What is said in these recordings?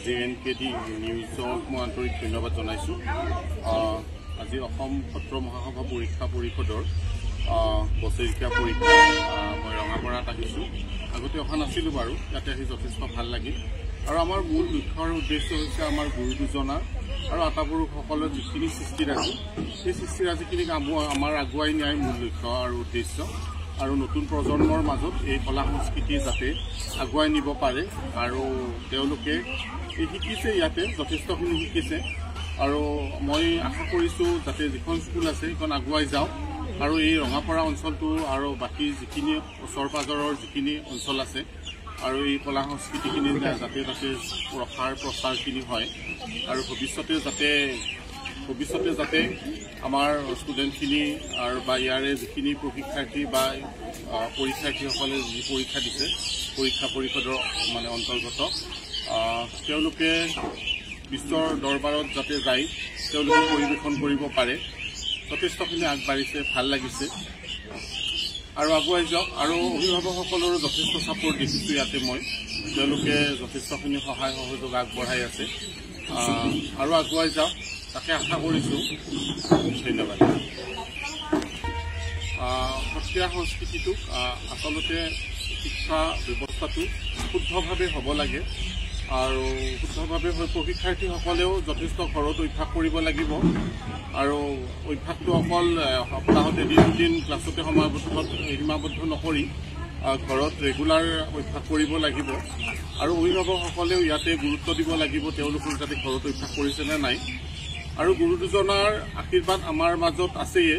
JNKD নিউজক মই আন্তৰিক ধন্যবাদ জনাইছোঁ। আজি অসম সত্ৰ মহাসভা পৰীক্ষা পৰিষদৰ বছৰেকীয়া পৰীক্ষা মই ৰঙাপাৰাত আহিছোঁ। আগতে অহা নাছিলোঁ বাৰু, ইয়াতে আহি যথেষ্ট ভাল লাগিল। আৰু আমাৰ মূল লক্ষ্য আৰু উদ্দেশ্য হৈছে আমাৰ গুৰু দুজনাৰ আৰু আটাপুৰুষসকলৰ যিখিনি সৃষ্টিৰাজি, সেই সৃষ্টিৰাজিখিনিক আমাৰ আগুৱাই নিয়াই মূল লক্ষ্য আৰু উদ্দেশ্য। আৰু নতুন প্ৰজন্মৰ মাজত এই কলা সংস্কৃতি যাতে আগুৱাই নিব পাৰে আৰু তেওঁলোকে শিকিছে, ইয়াতে যথেষ্টখিনি শিকিছে। আৰু মই আশা কৰিছোঁ যাতে যিখন স্কুল আছে সেইখন আগুৱাই যাওক আৰু এই ৰঙাপাৰা অঞ্চলটো আৰু বাকী যিখিনি ওচৰ পাজৰৰ যিখিনি অঞ্চল আছে আৰু এই কলা সংস্কৃতিখিনি যাতে প্ৰসাৰ প্ৰচাৰখিনি হয় আৰু ভৱিষ্যতে যাতে আমাৰ ষ্টুডেণ্টখিনি আৰু বা ইয়াৰে যিখিনি প্ৰশিক্ষাৰ্থী বা পৰীক্ষাৰ্থীসকলে যি পৰীক্ষা দিছে পৰীক্ষা পৰিষদৰ অন্তৰ্গত, তেওঁলোকে বিশ্বৰ দৰবাৰত যাতে যায় তেওঁলোকে পৰিৱেশন কৰিব পাৰে। যথেষ্টখিনি আগবাঢ়িছে, ভাল লাগিছে আৰু আগুৱাই যাওক। আৰু অভিভাৱকসকলৰো যথেষ্ট ছাপোৰ্ট দেখিছোঁ ইয়াতে মই, তেওঁলোকে যথেষ্টখিনি সহায় সহযোগ আগবঢ়াই আছে আৰু আগুৱাই যাওক তাকে আশা কৰিছোঁ। ধন্যবাদ। সত্ৰীয়া সংস্কৃতিটোক আচলতে শিক্ষা ব্যৱস্থাটো শুদ্ধভাৱে হ'ব লাগে আৰু শুদ্ধভাৱে প্ৰশিক্ষাৰ্থীসকলেও যথেষ্ট ঘৰত অভ্যাস কৰিব লাগিব। আৰু অভ্যাসটো অকল সপ্তাহতে দুদিন ক্লাছতে সীমাবদ্ধ নকৰি ঘৰত ৰেগুলাৰ অভ্যাস কৰিব লাগিব। আৰু অভিভাৱকসকলেও ইয়াতে গুৰুত্ব দিব লাগিব তেওঁলোকৰ যাতে ঘৰত অভ্যাস কৰিছে নে নাই। আৰু গুৰু দুজনাৰ আশীৰ্বাদ আমাৰ মাজত আছেয়ে,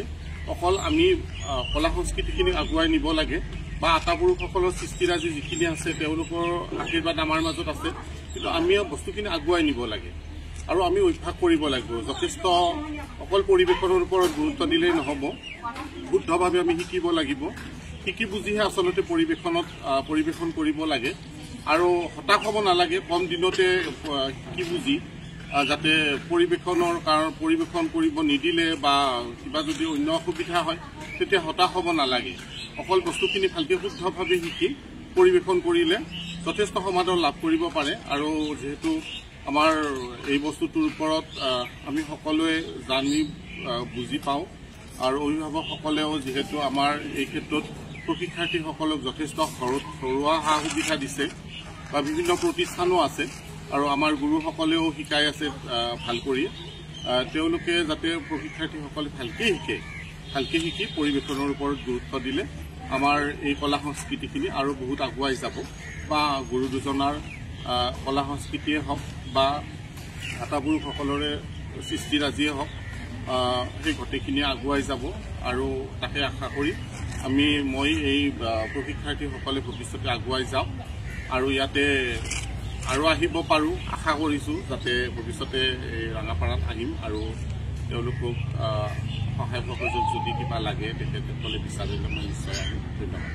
অকল আমি কলা সংস্কৃতিখিনি আগুৱাই নিব লাগে বা আটাপুৰুষসকলৰ সৃষ্টিৰাজি যিখিনি আছে তেওঁলোকৰ আশীৰ্বাদ আমাৰ মাজত আছে, কিন্তু আমি বস্তুখিনি আগুৱাই নিব লাগে আৰু আমি অভ্যাস কৰিব লাগিব। যথেষ্ট অকল পৰিৱেশনৰ ওপৰত গুৰুত্ব দিলেই নহ'ব, শুদ্ধভাৱে আমি শিকিব লাগিব। শিকি বুজিহে আচলতে পৰিৱেশন কৰিব লাগে আৰু হতাশ হ'ব নালাগে। কম দিনতে শিকি বুজি যাতে পৰিৱেশন কৰিব নিদিলে বা কিবা যদি অন্য অসুবিধা হয় তেতিয়া হতাশ হ'ব নালাগে। অকল বস্তুখিনি ভালকৈ শুদ্ধভাৱে শিকি পৰিৱেশন কৰিলে যথেষ্ট সমাদৰ লাভ কৰিব পাৰে। আৰু যিহেতু আমাৰ এই বস্তুটোৰ ওপৰত আমি সকলোৱে জানি বুজি পাওঁ আৰু অভিভাৱকসকলেও যিহেতু আমাৰ এই ক্ষেত্ৰত প্ৰশিক্ষাৰ্থীসকলক যথেষ্ট ঘৰুৱা সা সুবিধা দিছে বা বিভিন্ন প্ৰতিষ্ঠানো আছে আৰু আমাৰ গুৰুসকলেও শিকাই আছে ভাল কৰি, তেওঁলোকে যাতে প্ৰশিক্ষাৰ্থীসকলে ভালকৈ শিকি পৰিৱেশনৰ ওপৰত গুৰুত্ব দিলে আমাৰ এই কলা সংস্কৃতিখিনি আৰু বহুত আগুৱাই যাব বা গুৰু দুজনাৰ কলা সংস্কৃতিয়ে হওক বা আটাপুৰুষসকলৰে সৃষ্টিৰাজিয়ে হওক সেই গোটেইখিনি আগুৱাই যাব। আৰু তাকে আশা কৰি মই এই প্ৰশিক্ষাৰ্থীসকলে ভৱিষ্যতে আগুৱাই যাওক আৰু ইয়াতে আৰু আহিব পাৰোঁ আশা কৰিছোঁ, যাতে ভৱিষ্যতে এই ৰঙাপাৰাত আহিম আৰু তেওঁলোকক সহায় সহযোগ যদি কিবা লাগে তেখেতসকলে বিচাৰিলে মই নিশ্চয় আহিম। ধন্যবাদ।